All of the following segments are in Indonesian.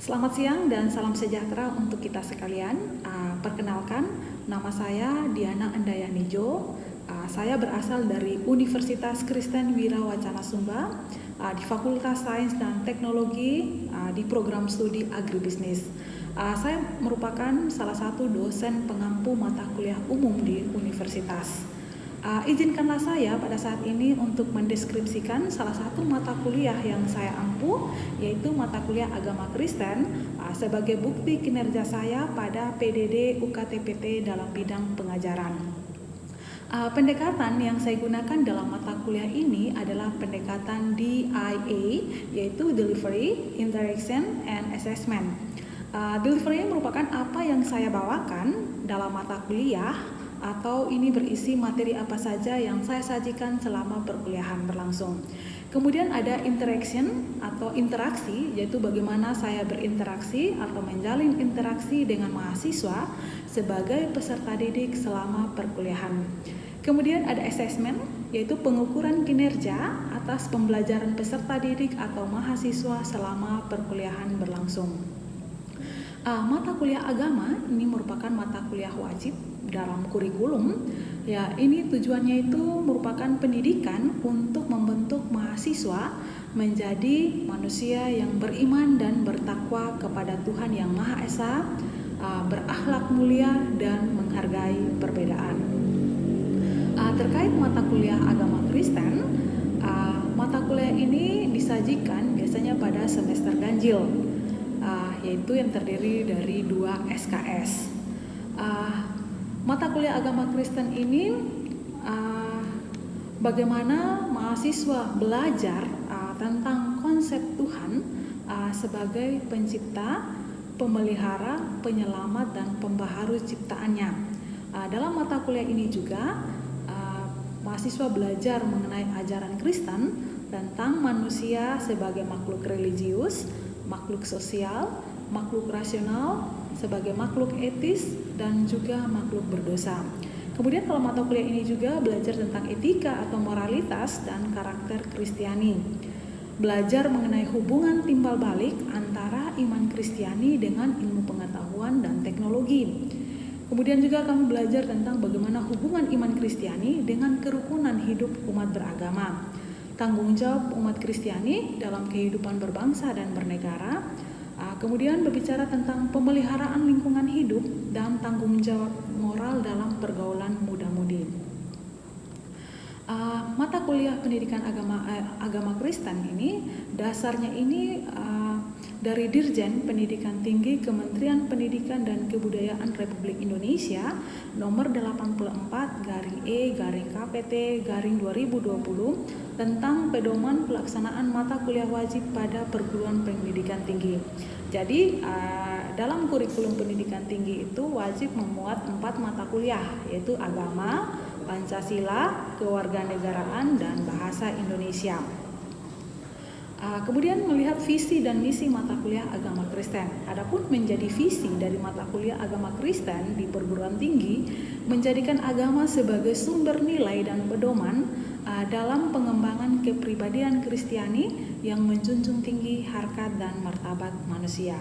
Selamat siang dan salam sejahtera untuk kita sekalian. Perkenalkan, nama saya Diana Andayanijo. Saya berasal dari Universitas Kristen Wirawacana Sumba di Fakultas Sains dan Teknologi di program studi Agribisnis. Saya merupakan salah satu dosen pengampu mata kuliah umum di universitas. Izinkanlah saya pada saat ini untuk mendeskripsikan salah satu mata kuliah yang saya ampu, yaitu mata kuliah agama Kristen sebagai bukti kinerja saya pada PDD UKTPT dalam bidang pengajaran. Pendekatan yang saya gunakan dalam mata kuliah ini adalah pendekatan DIA, yaitu Delivery, Interaction, and Assessment. Delivery merupakan apa yang saya bawakan dalam mata kuliah, atau ini berisi materi apa saja yang saya sajikan selama perkuliahan berlangsung. Kemudian ada interaction atau interaksi, yaitu bagaimana saya berinteraksi atau menjalin interaksi dengan mahasiswa sebagai peserta didik selama perkuliahan. Kemudian ada assessment, yaitu pengukuran kinerja atas pembelajaran peserta didik atau mahasiswa selama perkuliahan berlangsung. Mata kuliah agama ini merupakan mata kuliah wajib dalam kurikulum. Ya, ini tujuannya itu merupakan pendidikan untuk membentuk mahasiswa menjadi manusia yang beriman dan bertakwa kepada Tuhan Yang Maha Esa, berakhlak mulia dan menghargai perbedaan. Terkait mata kuliah agama Kristen, mata kuliah ini disajikan biasanya pada semester ganjil, yaitu yang terdiri dari 2 SKS. Mata kuliah agama Kristen ini bagaimana mahasiswa belajar tentang konsep Tuhan sebagai pencipta, pemelihara, penyelamat, dan pembaharu ciptaannya. Dalam mata kuliah ini juga mahasiswa belajar mengenai ajaran Kristen tentang manusia sebagai makhluk religius, makhluk sosial, makhluk rasional, sebagai makhluk etis, dan juga makhluk berdosa. Kemudian kalau mata kuliah ini juga belajar tentang etika atau moralitas dan karakter Kristiani. Belajar mengenai hubungan timbal balik antara iman Kristiani dengan ilmu pengetahuan dan teknologi. Kemudian juga kami belajar tentang bagaimana hubungan iman Kristiani dengan kerukunan hidup umat beragama. Tanggung jawab umat Kristiani dalam kehidupan berbangsa dan bernegara. Kemudian berbicara tentang pemeliharaan lingkungan hidup dan tanggung jawab moral dalam pergaulan muda-mudi. Mata kuliah pendidikan agama Kristen ini dasarnya ini dari Dirjen Pendidikan Tinggi Kementerian Pendidikan dan Kebudayaan Republik Indonesia nomor 84/KPT/2020 tentang pedoman pelaksanaan mata kuliah wajib pada perguruan pendidikan tinggi. Jadi dalam kurikulum pendidikan tinggi itu wajib memuat 4 mata kuliah, yaitu agama, Pancasila, kewarganegaraan, dan bahasa Indonesia. Kemudian melihat visi dan misi mata kuliah agama Kristen. Adapun menjadi visi dari mata kuliah agama Kristen di perguruan tinggi menjadikan agama sebagai sumber nilai dan pedoman dalam pengembangan kepribadian Kristiani yang menjunjung tinggi harkat dan martabat manusia.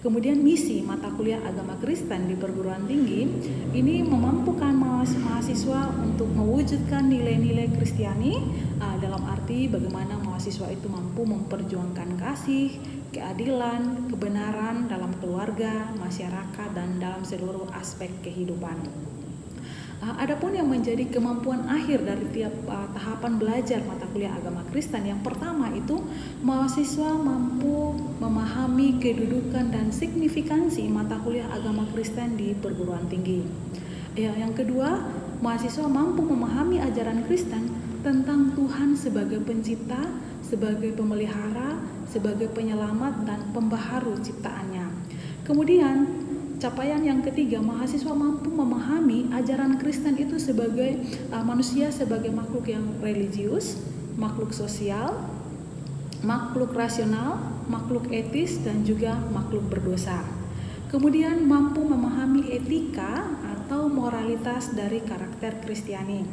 Kemudian misi mata kuliah agama Kristen di perguruan tinggi ini memampukan mahasiswa untuk mewujudkan nilai-nilai Kristiani dalam arti bagaimana mahasiswa itu mampu memperjuangkan kasih, keadilan, kebenaran dalam keluarga, masyarakat, dan dalam seluruh aspek kehidupan. Adapun yang menjadi kemampuan akhir dari tiap tahapan belajar mata kuliah agama Kristen, yang pertama itu mahasiswa mampu memahami kedudukan dan signifikansi mata kuliah agama Kristen di perguruan tinggi. Yang kedua, mahasiswa mampu memahami ajaran Kristen tentang Tuhan sebagai pencipta, sebagai pemelihara, sebagai penyelamat, dan pembaharu ciptaannya. Kemudian capaian yang ketiga, mahasiswa mampu memahami ajaran Kristen itu sebagai manusia sebagai makhluk yang religius, makhluk sosial, makhluk rasional, makhluk etis, dan juga makhluk berdosa. Kemudian mampu memahami etika atau moralitas dari karakter Kristiani.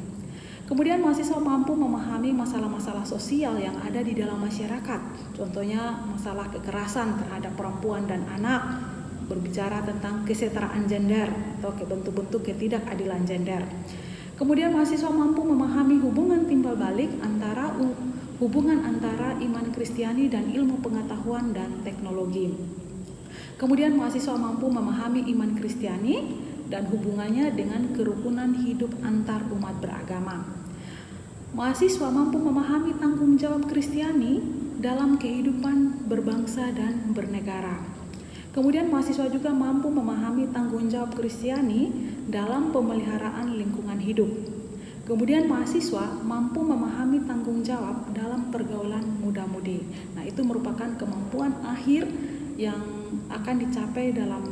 Kemudian mahasiswa mampu memahami masalah-masalah sosial yang ada di dalam masyarakat. Contohnya masalah kekerasan terhadap perempuan dan anak, berbicara tentang kesetaraan gender atau bentuk-bentuk ketidakadilan gender. Kemudian mahasiswa mampu memahami hubungan timbal balik antara iman Kristiani dan ilmu pengetahuan dan teknologi. Kemudian mahasiswa mampu memahami iman Kristiani dan hubungannya dengan kerukunan hidup antar umat beragama. Mahasiswa mampu memahami tanggung jawab Kristiani dalam kehidupan berbangsa dan bernegara. Kemudian mahasiswa juga mampu memahami tanggung jawab Kristiani dalam pemeliharaan lingkungan hidup. Kemudian mahasiswa mampu memahami tanggung jawab dalam pergaulan muda-mudi. Nah, itu merupakan kemampuan akhir yang akan dicapai dalam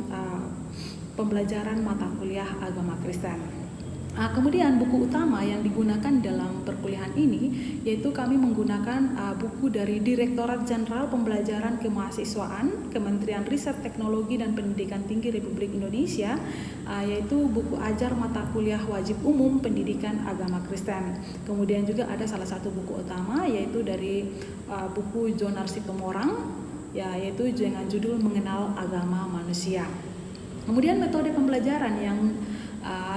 pembelajaran mata kuliah agama Kristen. Kemudian buku utama yang digunakan dalam perkuliahan ini yaitu kami menggunakan buku dari Direktorat Jenderal Pembelajaran Kemahasiswaan Kementerian Riset Teknologi dan Pendidikan Tinggi Republik Indonesia, yaitu buku ajar mata kuliah wajib umum pendidikan agama Kristen. Kemudian juga ada salah satu buku utama yaitu dari buku Jonar Situmorang, yaitu dengan judul Mengenal Agama Manusia. Kemudian metode pembelajaran yang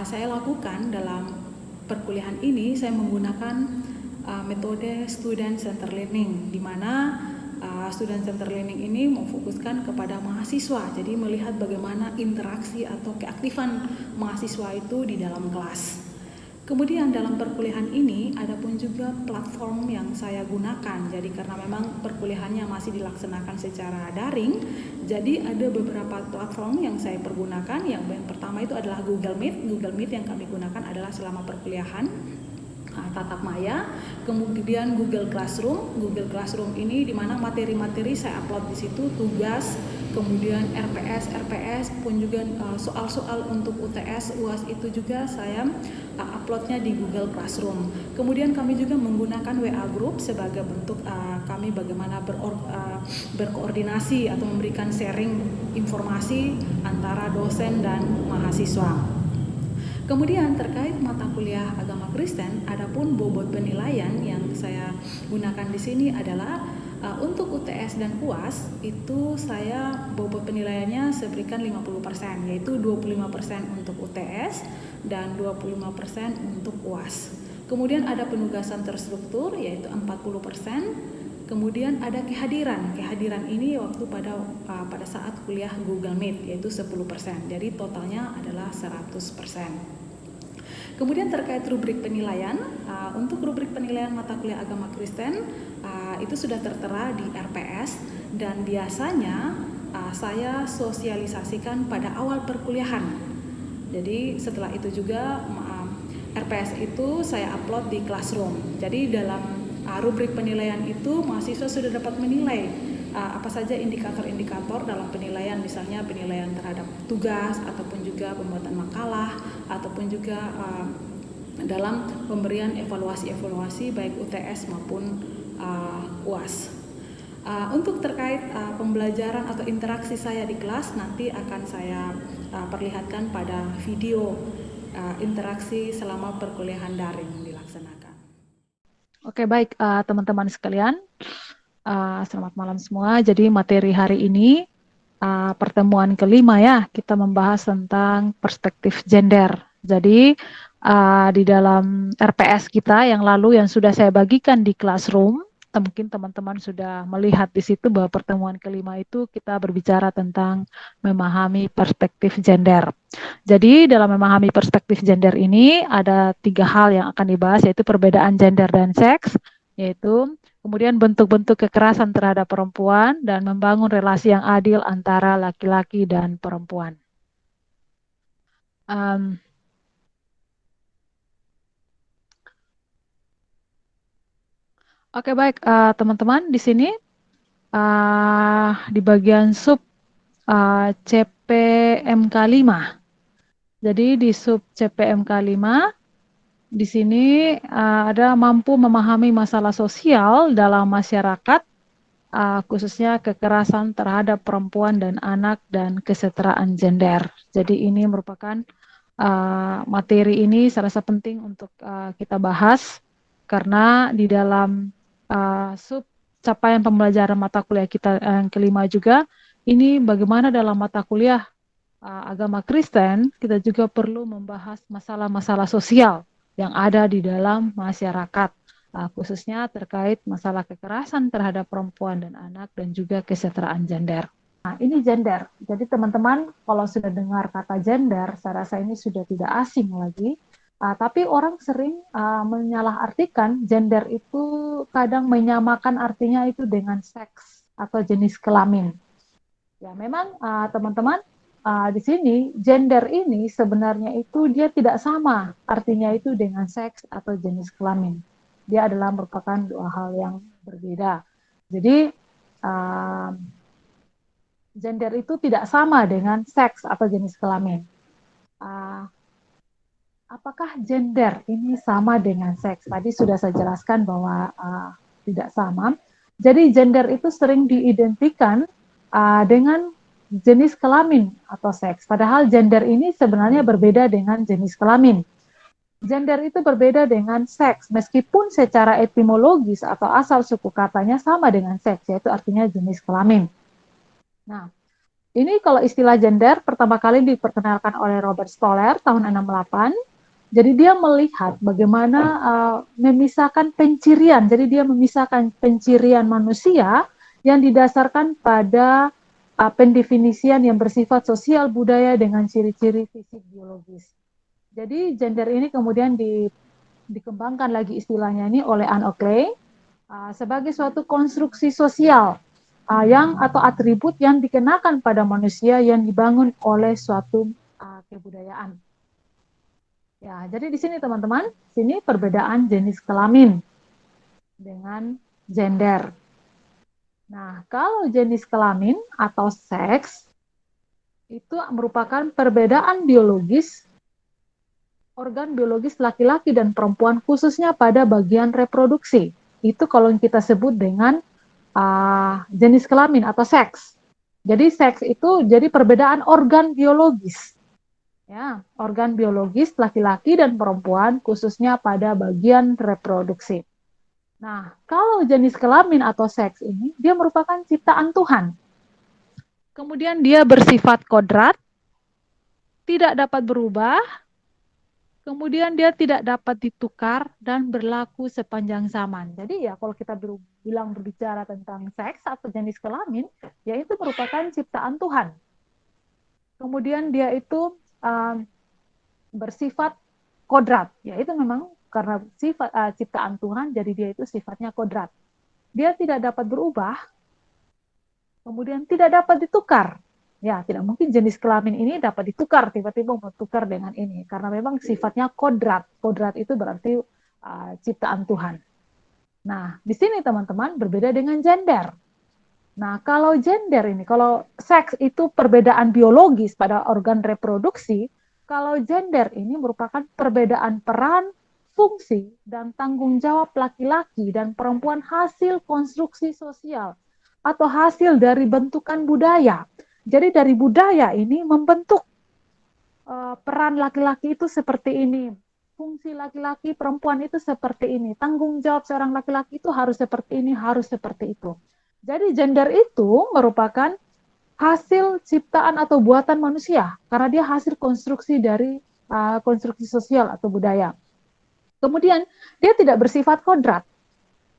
saya lakukan dalam perkuliahan ini, saya menggunakan metode student center learning, di mana student center learning ini memfokuskan kepada mahasiswa, jadi melihat bagaimana interaksi atau keaktifan mahasiswa itu di dalam kelas. Kemudian dalam perkuliahan ini ada pun juga platform yang saya gunakan. Jadi karena memang perkuliahannya masih dilaksanakan secara daring, jadi ada beberapa platform yang saya pergunakan. Yang pertama itu adalah Google Meet. Google Meet yang kami gunakan adalah selama perkuliahan tatap maya. Kemudian Google Classroom. Google Classroom ini di mana materi-materi saya upload di situ, tugas, kemudian RPS pun juga soal-soal untuk UTS, UAS itu juga saya uploadnya di Google Classroom. Kemudian kami juga menggunakan WA Group sebagai bentuk kami bagaimana berkoordinasi atau memberikan sharing informasi antara dosen dan mahasiswa. Kemudian terkait mata kuliah agama Kristen, adapun bobot penilaian yang saya gunakan di sini adalah untuk UTS dan UAS itu saya bobot penilaiannya saya berikan 50%, yaitu 25% untuk UTS dan 25% untuk UAS. Kemudian ada penugasan terstruktur yaitu 40%. Kemudian ada kehadiran ini waktu pada saat kuliah Google Meet yaitu 10%. Jadi totalnya adalah 100%. Kemudian terkait rubrik penilaian, untuk rubrik penilaian mata kuliah agama Kristen itu sudah tertera di RPS dan biasanya saya sosialisasikan pada awal perkuliahan. Jadi setelah itu juga RPS itu saya upload di Classroom. Jadi dalam rubrik penilaian itu mahasiswa sudah dapat menilai apa saja indikator-indikator dalam penilaian, misalnya penilaian terhadap tugas ataupun juga pembuatan makalah ataupun juga dalam pemberian evaluasi baik UTS maupun UAS. Untuk terkait pembelajaran atau interaksi saya di kelas nanti akan saya perlihatkan pada video interaksi selama perkuliahan daring dilaksanakan. Oke, baik teman-teman sekalian. Selamat malam semua. Jadi materi hari ini pertemuan kelima ya, kita membahas tentang perspektif gender. Jadi di dalam RPS kita yang lalu yang sudah saya bagikan di Classroom, mungkin teman-teman sudah melihat di situ bahwa pertemuan kelima itu kita berbicara tentang memahami perspektif gender. Jadi dalam memahami perspektif gender ini ada 3 hal yang akan dibahas, yaitu perbedaan gender dan seks, yaitu kemudian bentuk-bentuk kekerasan terhadap perempuan dan membangun relasi yang adil antara laki-laki dan perempuan. Oke, baik teman-teman, di sini di bagian sub CPMK 5. Jadi di sub CPMK 5 di sini ada mampu memahami masalah sosial dalam masyarakat, khususnya kekerasan terhadap perempuan dan anak dan kesetaraan gender. Jadi ini merupakan materi ini saya rasa penting untuk kita bahas karena di dalam sub capaian pembelajaran mata kuliah kita yang kelima juga ini bagaimana dalam mata kuliah agama Kristen kita juga perlu membahas masalah-masalah sosial yang ada di dalam masyarakat khususnya terkait masalah kekerasan terhadap perempuan dan anak dan juga kesetaraan gender. Nah, ini gender. Jadi teman-teman, kalau sudah dengar kata gender, saya rasa ini sudah tidak asing lagi. Tapi orang sering menyalahartikan gender itu kadang menyamakan artinya itu dengan seks atau jenis kelamin. Ya, memang teman-teman, di sini gender ini sebenarnya itu dia tidak sama artinya itu dengan seks atau jenis kelamin. Dia adalah merupakan dua hal yang berbeda. Jadi, gender itu tidak sama dengan seks atau jenis kelamin. Apakah gender ini sama dengan seks? Tadi sudah saya jelaskan bahwa tidak sama. Jadi gender itu sering diidentikan dengan jenis kelamin atau seks. Padahal gender ini sebenarnya berbeda dengan jenis kelamin. Gender itu berbeda dengan seks, meskipun secara etimologis atau asal suku katanya sama dengan seks, yaitu artinya jenis kelamin. Nah, ini kalau istilah gender pertama kali diperkenalkan oleh Robert Stoller tahun 68. Jadi dia melihat bagaimana memisahkan pencirian. Jadi dia memisahkan pencirian manusia yang didasarkan pada pendefinisian yang bersifat sosial budaya dengan ciri-ciri fisik biologis. Jadi gender ini kemudian dikembangkan lagi istilahnya ini oleh Anne Oakley sebagai suatu konstruksi sosial yang atau atribut yang dikenakan pada manusia yang dibangun oleh suatu kebudayaan. Ya, jadi di sini teman-teman, sini perbedaan jenis kelamin dengan gender. Nah, kalau jenis kelamin atau seks itu merupakan perbedaan biologis organ biologis laki-laki dan perempuan khususnya pada bagian reproduksi. Itu kalau kita sebut dengan jenis kelamin atau seks. Jadi seks itu jadi perbedaan organ biologis. Ya, organ biologis laki-laki dan perempuan khususnya pada bagian reproduksi. Nah, kalau jenis kelamin atau seks ini dia merupakan ciptaan Tuhan. Kemudian dia bersifat kodrat, tidak dapat berubah, kemudian dia tidak dapat ditukar dan berlaku sepanjang zaman. Jadi ya kalau kita berbicara tentang seks atau jenis kelamin, ya itu merupakan ciptaan Tuhan. Kemudian dia itu bersifat kodrat, ya itu memang karena sifat ciptaan Tuhan, jadi dia itu sifatnya kodrat. Dia tidak dapat berubah, kemudian tidak dapat ditukar. Ya, tidak mungkin jenis kelamin ini dapat ditukar, tiba-tiba mau tukar dengan ini. Karena memang sifatnya kodrat. Kodrat itu berarti ciptaan Tuhan. Nah, di sini teman-teman berbeda dengan gender. Nah, kalau gender ini, kalau seks itu perbedaan biologis pada organ reproduksi, kalau gender ini merupakan perbedaan peran, fungsi, dan tanggung jawab laki-laki dan perempuan hasil konstruksi sosial atau hasil dari bentukan budaya. Jadi dari budaya ini membentuk peran laki-laki itu seperti ini, fungsi laki-laki perempuan itu seperti ini, tanggung jawab seorang laki-laki itu harus seperti ini, harus seperti itu. Jadi gender itu merupakan hasil ciptaan atau buatan manusia karena dia hasil konstruksi dari konstruksi sosial atau budaya. Kemudian dia tidak bersifat kodrat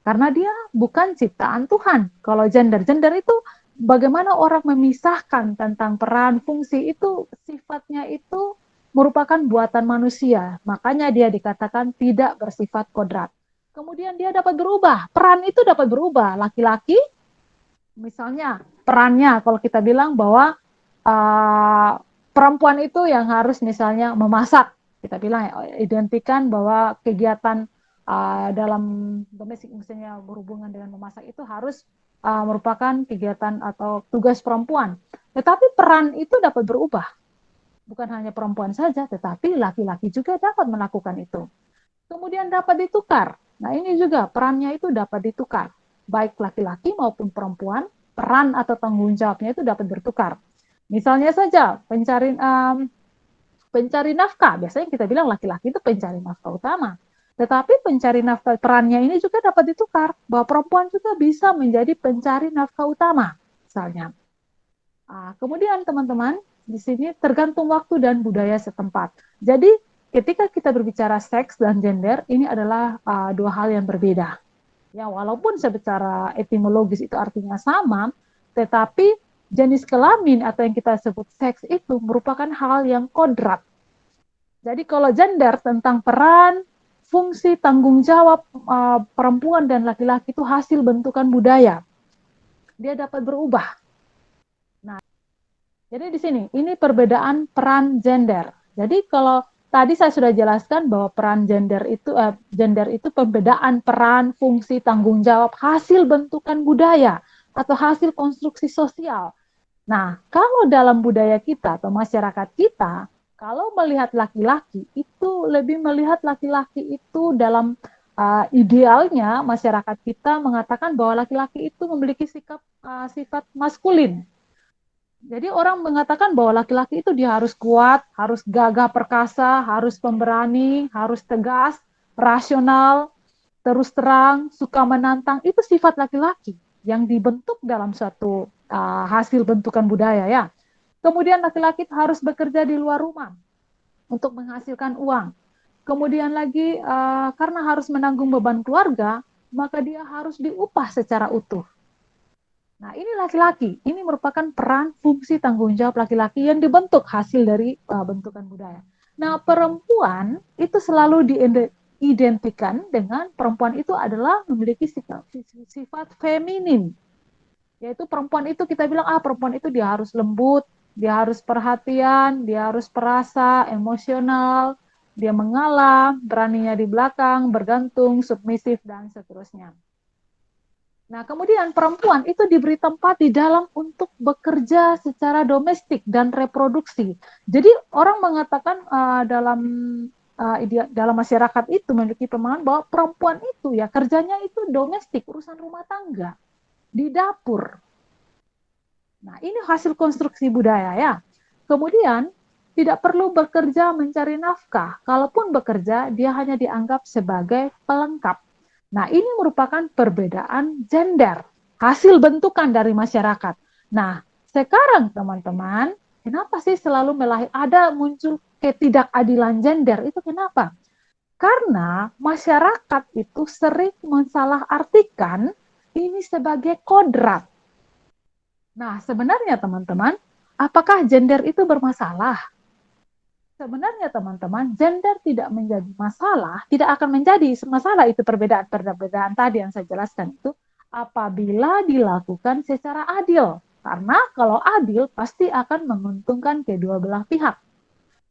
karena dia bukan ciptaan Tuhan. Kalau gender itu bagaimana orang memisahkan tentang peran, fungsi itu sifatnya itu merupakan buatan manusia. Makanya dia dikatakan tidak bersifat kodrat. Kemudian dia dapat berubah. Peran itu dapat berubah. Laki-laki, misalnya perannya, kalau kita bilang bahwa perempuan itu yang harus misalnya memasak. Kita bilang identikan bahwa kegiatan dalam domestik misalnya berhubungan dengan memasak itu harus merupakan kegiatan atau tugas perempuan. Tetapi peran itu dapat berubah. Bukan hanya perempuan saja, tetapi laki-laki juga dapat melakukan itu. Kemudian dapat ditukar. Nah ini juga perannya itu dapat ditukar. Baik laki-laki maupun perempuan, peran atau tanggung jawabnya itu dapat bertukar. Misalnya saja pencari nafkah. Biasanya kita bilang laki-laki itu pencari nafkah utama. Tetapi pencari nafkah perannya ini juga dapat ditukar, bahwa perempuan juga bisa menjadi pencari nafkah utama, misalnya. Kemudian teman-teman, di sini tergantung waktu dan budaya setempat. Jadi ketika kita berbicara seks dan gender, ini adalah dua hal yang berbeda. Ya, walaupun secara etimologis itu artinya sama, tetapi jenis kelamin atau yang kita sebut seks itu merupakan hal yang kodrat. Jadi kalau gender tentang peran, fungsi, tanggung jawab perempuan dan laki-laki itu hasil bentukan budaya. Dia dapat berubah. Nah, jadi di sini ini perbedaan peran gender. Jadi kalau tadi saya sudah jelaskan bahwa peran gender itu perbedaan peran, fungsi, tanggung jawab hasil bentukan budaya atau hasil konstruksi sosial. Nah, kalau dalam budaya kita atau masyarakat kita, kalau melihat laki-laki itu lebih melihat laki-laki itu dalam idealnya masyarakat kita mengatakan bahwa laki-laki itu memiliki sifat maskulin. Jadi orang mengatakan bahwa laki-laki itu dia harus kuat, harus gagah perkasa, harus pemberani, harus tegas, rasional, terus terang, suka menantang. Itu sifat laki-laki yang dibentuk dalam suatu hasil bentukan budaya ya. Kemudian laki-laki harus bekerja di luar rumah untuk menghasilkan uang. Kemudian lagi karena harus menanggung beban keluarga, maka dia harus diupah secara utuh. Nah, ini laki-laki. Ini merupakan peran, fungsi, tanggung jawab laki-laki yang dibentuk hasil dari bentukan budaya. Nah, perempuan itu selalu diidentikan dengan perempuan itu adalah memiliki sifat feminin. Yaitu perempuan itu kita bilang, perempuan itu dia harus lembut, dia harus perhatian, dia harus perasa, emosional, dia mengalah, beraninya di belakang, bergantung, submisif, dan seterusnya. Nah, kemudian perempuan itu diberi tempat di dalam untuk bekerja secara domestik dan reproduksi. Jadi orang mengatakan dalam masyarakat itu memiliki pemahaman bahwa perempuan itu ya kerjanya itu domestik, urusan rumah tangga, di dapur. Nah, ini hasil konstruksi budaya ya. Kemudian tidak perlu bekerja mencari nafkah. Kalaupun bekerja, dia hanya dianggap sebagai pelengkap. Nah, ini merupakan perbedaan gender, hasil bentukan dari masyarakat. Nah, sekarang teman-teman, kenapa sih selalu ada muncul ketidakadilan gender? Itu kenapa? Karena masyarakat itu sering mensalahartikan ini sebagai kodrat. Nah, sebenarnya teman-teman, apakah gender itu bermasalah? Sebenarnya teman-teman, gender tidak menjadi masalah, tidak akan menjadi masalah itu perbedaan tadi yang saya jelaskan itu apabila dilakukan secara adil. Karena kalau adil pasti akan menguntungkan kedua belah pihak.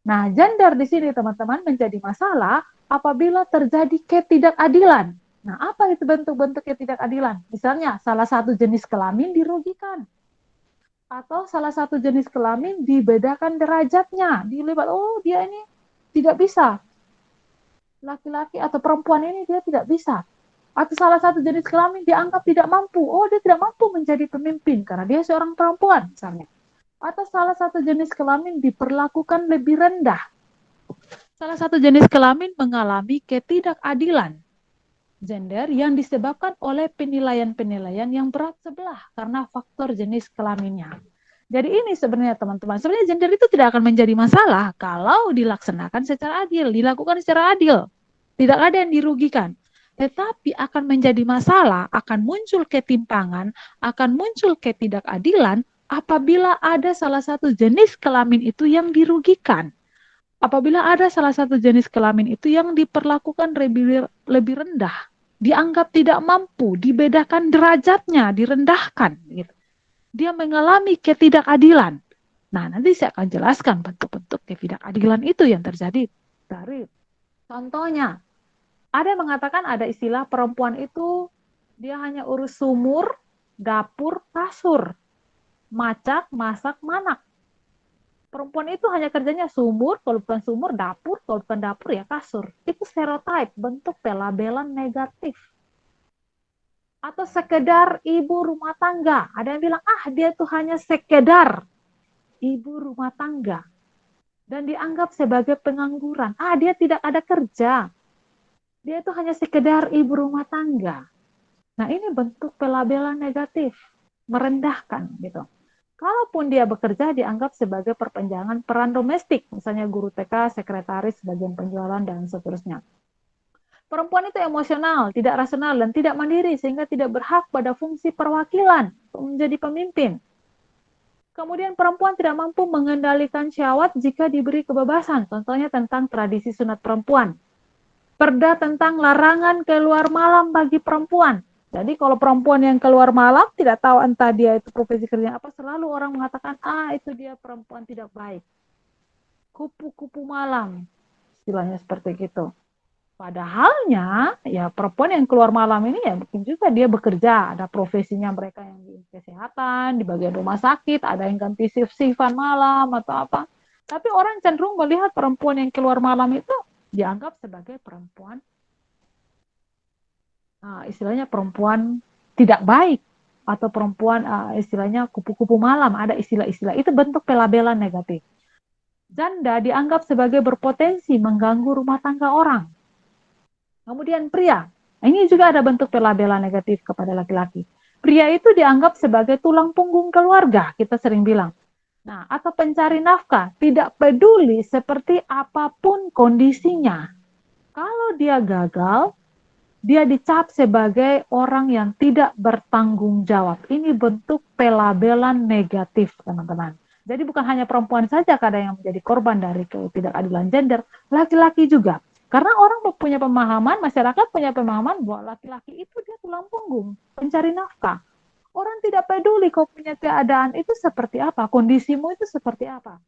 Nah, gender di sini teman-teman menjadi masalah apabila terjadi ketidakadilan. Nah, apa itu bentuk-bentuk ketidakadilan? Misalnya salah satu jenis kelamin dirugikan atau salah satu jenis kelamin dibedakan derajatnya, dilihat dia ini tidak bisa, laki-laki atau perempuan ini dia tidak bisa, atau salah satu jenis kelamin dianggap tidak mampu, dia tidak mampu menjadi pemimpin karena dia seorang perempuan misalnya, atau salah satu jenis kelamin diperlakukan lebih rendah, salah satu jenis kelamin mengalami ketidakadilan gender yang disebabkan oleh penilaian-penilaian yang berat sebelah karena faktor jenis kelaminnya. Jadi ini sebenarnya teman-teman, sebenarnya gender itu tidak akan menjadi masalah kalau dilaksanakan secara adil, dilakukan secara adil. Tidak ada yang dirugikan. Tetapi akan menjadi masalah, akan muncul ketimpangan, akan muncul ketidakadilan apabila ada salah satu jenis kelamin itu yang dirugikan. Apabila ada salah satu jenis kelamin itu yang diperlakukan lebih rendah, dianggap tidak mampu, dibedakan derajatnya, direndahkan, gitu. Dia mengalami ketidakadilan. Nah, nanti saya akan jelaskan bentuk-bentuk ketidakadilan itu yang terjadi dari contohnya. Ada yang mengatakan ada istilah perempuan itu dia hanya urus sumur, dapur, kasur, macak, masak, manak. Perempuan itu hanya kerjanya sumur, kalau bukan sumur, dapur, kalau bukan dapur ya kasur. Itu stereotip, bentuk pelabelan negatif. Atau sekedar ibu rumah tangga. Ada yang bilang, dia tuh hanya sekedar ibu rumah tangga. dan dianggap sebagai pengangguran. Dia tidak ada kerja. Dia itu hanya sekedar ibu rumah tangga. Nah, ini bentuk pelabelan negatif, merendahkan gitu. Kalaupun dia bekerja dianggap sebagai perpanjangan peran domestik, misalnya guru TK, sekretaris, bagian penjualan, dan seterusnya. Perempuan itu emosional, tidak rasional, dan tidak mandiri, sehingga tidak berhak pada fungsi perwakilan untuk menjadi pemimpin. Kemudian perempuan tidak mampu mengendalikan syahwat jika diberi kebebasan, contohnya tentang tradisi sunat perempuan. Perda tentang larangan keluar malam bagi perempuan. Jadi kalau perempuan yang keluar malam, tidak tahu entah dia itu profesi kerja apa, selalu orang mengatakan, itu dia perempuan tidak baik. Kupu-kupu malam, istilahnya seperti itu. Padahalnya, ya perempuan yang keluar malam ini ya mungkin juga dia bekerja, ada profesinya mereka yang di kesehatan, di bagian rumah sakit, ada yang ganti shift-shiftan malam atau apa. Tapi orang cenderung melihat perempuan yang keluar malam itu dianggap sebagai perempuan, istilahnya perempuan tidak baik, atau perempuan istilahnya kupu-kupu malam, ada istilah-istilah. Itu bentuk pelabelan negatif. Janda dianggap sebagai berpotensi mengganggu rumah tangga orang. Kemudian pria, ini juga ada bentuk pelabelan negatif kepada laki-laki. Pria itu dianggap sebagai tulang punggung keluarga, kita sering bilang. Nah, atau pencari nafkah, tidak peduli seperti apapun kondisinya. Kalau dia gagal, dia dicap sebagai orang yang tidak bertanggung jawab. Ini bentuk pelabelan negatif, teman-teman. Jadi bukan hanya perempuan saja kadang yang menjadi korban dari ketidakadilan gender, laki-laki juga. Karena orang punya pemahaman, masyarakat punya pemahaman bahwa laki-laki itu dia tulang punggung, pencari nafkah. Orang tidak peduli kau punya keadaan itu seperti apa, kondisimu itu seperti apa.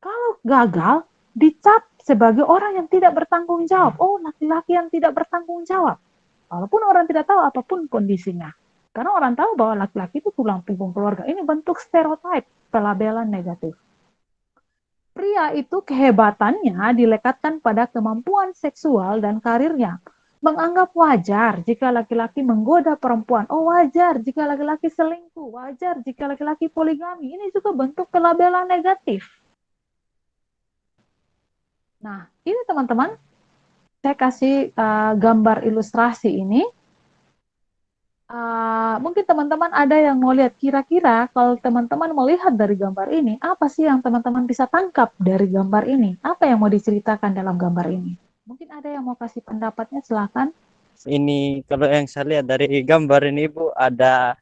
Kalau gagal, dicap sebagai orang yang tidak bertanggung jawab. Oh, laki-laki yang tidak bertanggung jawab. Walaupun orang tidak tahu apapun kondisinya. Karena orang tahu bahwa laki-laki itu tulang punggung keluarga. Ini bentuk stereotip, pelabelan negatif. Pria itu kehebatannya dilekatkan pada kemampuan seksual dan karirnya. Menganggap wajar jika laki-laki menggoda perempuan. Oh, wajar jika laki-laki selingkuh. Wajar jika laki-laki poligami. Ini juga bentuk pelabelan negatif. Nah, ini teman-teman, saya kasih gambar ilustrasi ini. Mungkin teman-teman ada yang mau lihat, kira-kira kalau teman-teman melihat dari gambar ini, apa sih yang teman-teman bisa tangkap dari gambar ini? Apa yang mau diceritakan dalam gambar ini? Mungkin ada yang mau kasih pendapatnya, silakan. Ini kalau yang saya lihat dari gambar ini Bu, ada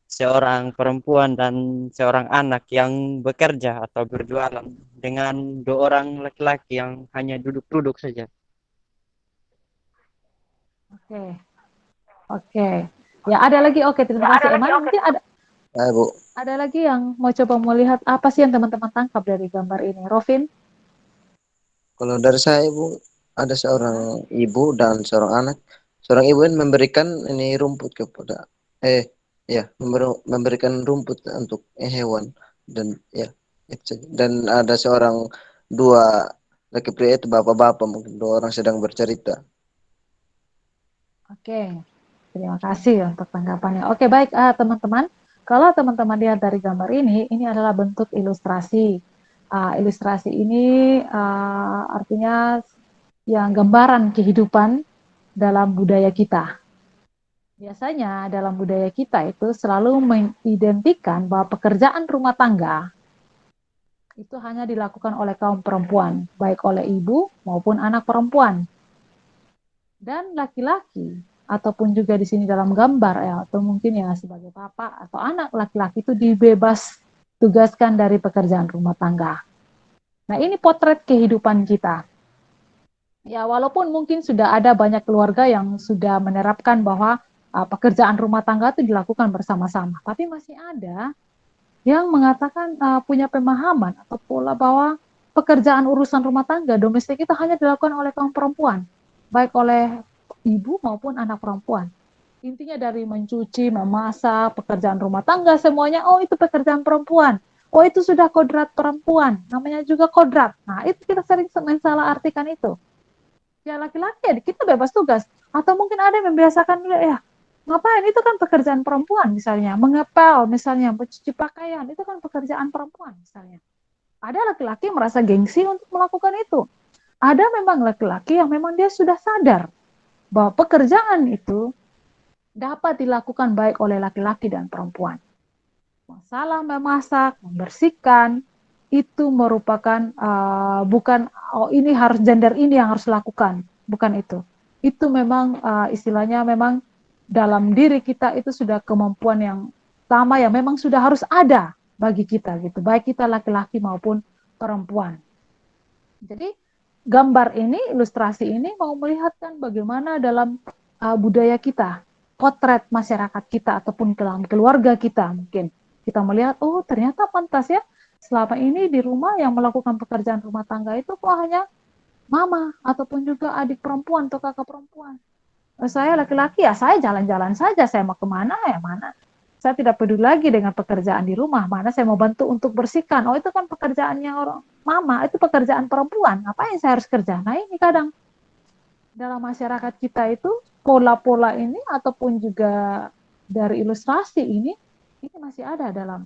seorang perempuan dan seorang anak yang bekerja atau berjualan dengan dua orang laki-laki yang hanya duduk-duduk saja. Oke. Ya, ada lagi. Oke, terima kasih Eman. Mungkin Bu. ada lagi yang mau coba melihat apa sih yang teman-teman tangkap dari gambar ini. Rovin? Kalau dari saya Bu, ada seorang ibu dan seorang anak. Seorang ibu ini memberikan ini rumput kepada memberikan rumput untuk hewan dan ya itu saja. Dan ada dua laki pria itu bapak-bapak, mungkin dua orang sedang bercerita. Oke, terima kasih untuk tanggapannya. Oke, baik teman-teman. Kalau teman-teman lihat dari gambar ini adalah bentuk ilustrasi. Ilustrasi ini artinya yang gambaran kehidupan dalam budaya kita. Biasanya dalam budaya kita itu selalu mengidentikan bahwa pekerjaan rumah tangga itu hanya dilakukan oleh kaum perempuan, baik oleh ibu maupun anak perempuan. Dan laki-laki ataupun juga di sini dalam gambar ya, atau mungkin ya sebagai bapak atau anak laki-laki itu dibebas tugaskan dari pekerjaan rumah tangga. Nah, ini potret kehidupan kita. Ya, walaupun mungkin sudah ada banyak keluarga yang sudah menerapkan bahwa pekerjaan rumah tangga itu dilakukan bersama-sama, tapi masih ada yang mengatakan punya pemahaman atau pola bahwa pekerjaan urusan rumah tangga domestik itu hanya dilakukan oleh kaum perempuan, baik oleh ibu maupun anak perempuan. Intinya dari mencuci, memasak, pekerjaan rumah tangga semuanya, oh itu pekerjaan perempuan. Oh itu sudah kodrat perempuan, namanya juga kodrat. Nah itu kita sering salah artikan itu. Ya laki-laki ya kita bebas tugas. Atau mungkin ada yang membiasakan ya ngapain itu kan pekerjaan perempuan misalnya, mengepel misalnya, mencuci pakaian itu kan pekerjaan perempuan misalnya. Ada laki-laki merasa gengsi untuk melakukan itu. Ada memang laki-laki yang memang dia sudah sadar bahwa pekerjaan itu dapat dilakukan baik oleh laki-laki dan perempuan. Masalah memasak, membersihkan, itu merupakan bukan ini harus gender ini yang harus lakukan, bukan itu. Itu memang istilahnya memang dalam diri kita itu sudah kemampuan yang sama yang memang sudah harus ada bagi kita gitu, baik kita laki-laki maupun perempuan. Jadi gambar ini, ilustrasi ini mau melihatkan bagaimana dalam budaya kita, potret masyarakat kita ataupun dalam keluarga kita mungkin kita melihat, oh ternyata pantas ya selama ini di rumah yang melakukan pekerjaan rumah tangga itu kok hanya mama ataupun juga adik perempuan atau kakak perempuan. Saya laki-laki ya saya jalan-jalan saja, saya mau kemana ya mana. Saya tidak peduli lagi dengan pekerjaan di rumah, mana saya mau bantu untuk bersihkan. Oh itu kan pekerjaannya orang mama, itu pekerjaan perempuan. Ngapain saya harus kerja? Nah ini kadang dalam masyarakat kita itu pola-pola ini ataupun juga dari ilustrasi ini masih ada dalam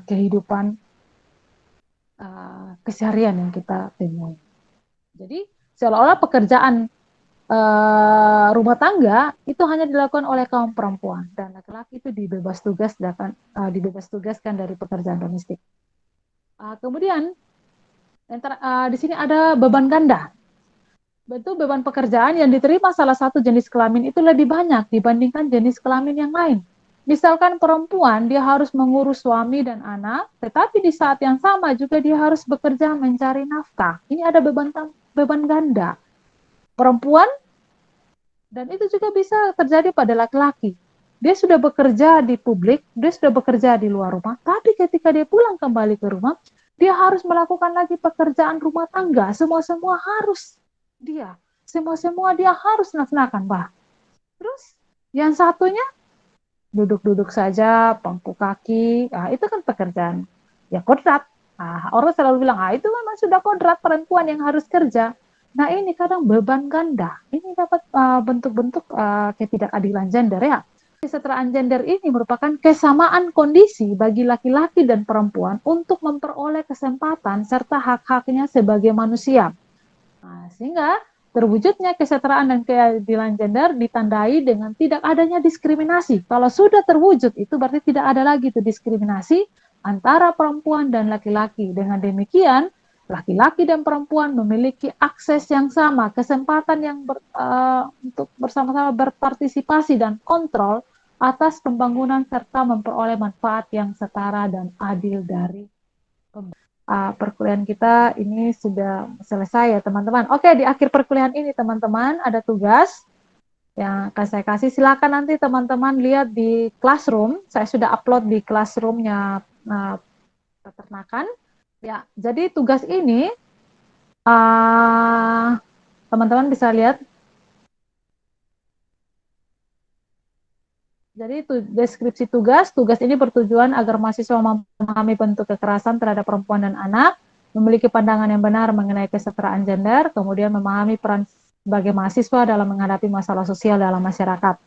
kehidupan keseharian yang kita temui. Jadi seolah-olah pekerjaan rumah tangga itu hanya dilakukan oleh kaum perempuan dan laki-laki itu dibebas tugaskan dari pekerjaan domestik. Kemudian di sini ada beban ganda. Bentuk beban pekerjaan yang diterima salah satu jenis kelamin itu lebih banyak dibandingkan jenis kelamin yang lain. Misalkan perempuan, dia harus mengurus suami dan anak, tetapi di saat yang sama juga dia harus bekerja mencari nafkah. Ini ada beban ganda. Perempuan, dan itu juga bisa terjadi pada laki-laki. Dia sudah bekerja di publik, dia sudah bekerja di luar rumah, tapi ketika dia pulang kembali ke rumah, dia harus melakukan lagi pekerjaan rumah tangga. Semua-semua harus dia. Semua-semua dia harus nafkahkan, Bah. Terus, yang satunya, duduk-duduk saja, pangku kaki, itu kan pekerjaan ya kodrat. Orang selalu bilang, itu memang sudah kodrat perempuan yang harus kerja. Nah ini kadang beban ganda. Ini dapat bentuk-bentuk ketidakadilan gender ya. Kesetaraan gender ini merupakan kesamaan kondisi bagi laki-laki dan perempuan untuk memperoleh kesempatan serta hak-haknya sebagai manusia. Sehingga terwujudnya kesetaraan dan keadilan gender ditandai dengan tidak adanya diskriminasi. Kalau sudah terwujud itu berarti tidak ada lagi itu diskriminasi antara perempuan dan laki-laki. Dengan demikian, laki-laki dan perempuan memiliki akses yang sama, kesempatan yang untuk bersama-sama berpartisipasi dan kontrol atas pembangunan serta memperoleh manfaat yang setara dan adil dari perkuliahan kita ini sudah selesai ya teman-teman. Oke, di akhir perkuliahan ini teman-teman ada tugas yang akan saya kasih. Silakan nanti teman-teman lihat di Classroom. Saya sudah upload di Classroom-nya peternakan. Ya, jadi tugas ini teman-teman bisa lihat. Jadi deskripsi tugas ini bertujuan agar mahasiswa memahami bentuk kekerasan terhadap perempuan dan anak, memiliki pandangan yang benar mengenai kesetaraan gender, kemudian memahami peran sebagai mahasiswa dalam menghadapi masalah sosial dalam masyarakat.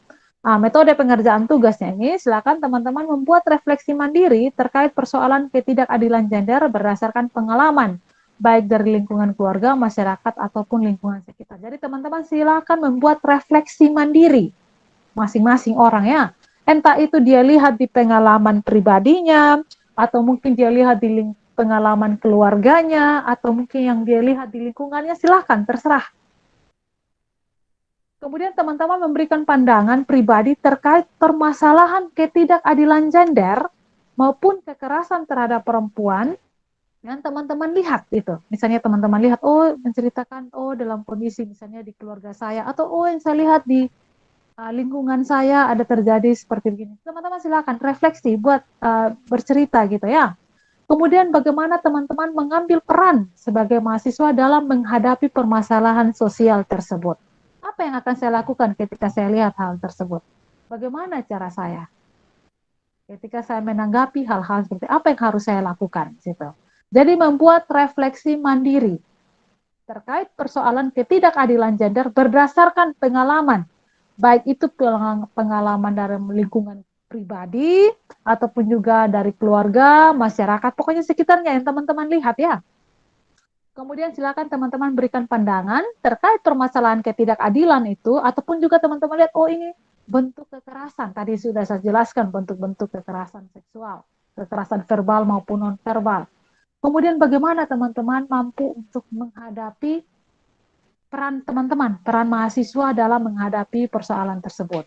Metode pengerjaan tugasnya ini, silakan teman-teman membuat refleksi mandiri terkait persoalan ketidakadilan gender berdasarkan pengalaman, baik dari lingkungan keluarga, masyarakat, ataupun lingkungan sekitar. Jadi teman-teman silakan membuat refleksi mandiri masing-masing orang ya. Entah itu dia lihat di pengalaman pribadinya, atau mungkin dia lihat di pengalaman keluarganya, atau mungkin yang dia lihat di lingkungannya, silahkan, terserah. Kemudian teman-teman memberikan pandangan pribadi terkait permasalahan ketidakadilan gender maupun kekerasan terhadap perempuan yang teman-teman lihat itu. Misalnya teman-teman lihat, menceritakan, dalam kondisi misalnya di keluarga saya, atau yang saya lihat di lingkungan saya ada terjadi seperti begini. Teman-teman silakan refleksi buat bercerita gitu ya. Kemudian bagaimana teman-teman mengambil peran sebagai mahasiswa dalam menghadapi permasalahan sosial tersebut. Apa yang akan saya lakukan ketika saya lihat hal tersebut? Bagaimana cara saya? Ketika saya menanggapi hal-hal seperti apa yang harus saya lakukan gitu. Jadi membuat refleksi mandiri terkait persoalan ketidakadilan gender berdasarkan pengalaman. Baik itu pengalaman dari lingkungan pribadi ataupun juga dari keluarga, masyarakat, pokoknya sekitarnya yang teman-teman lihat ya. Kemudian silakan teman-teman berikan pandangan terkait permasalahan ketidakadilan itu, ataupun juga teman-teman lihat, oh ini bentuk kekerasan. Tadi sudah saya jelaskan bentuk-bentuk kekerasan seksual, kekerasan verbal maupun non-verbal. Kemudian bagaimana teman-teman mampu untuk menghadapi peran teman-teman, peran mahasiswa dalam menghadapi persoalan tersebut.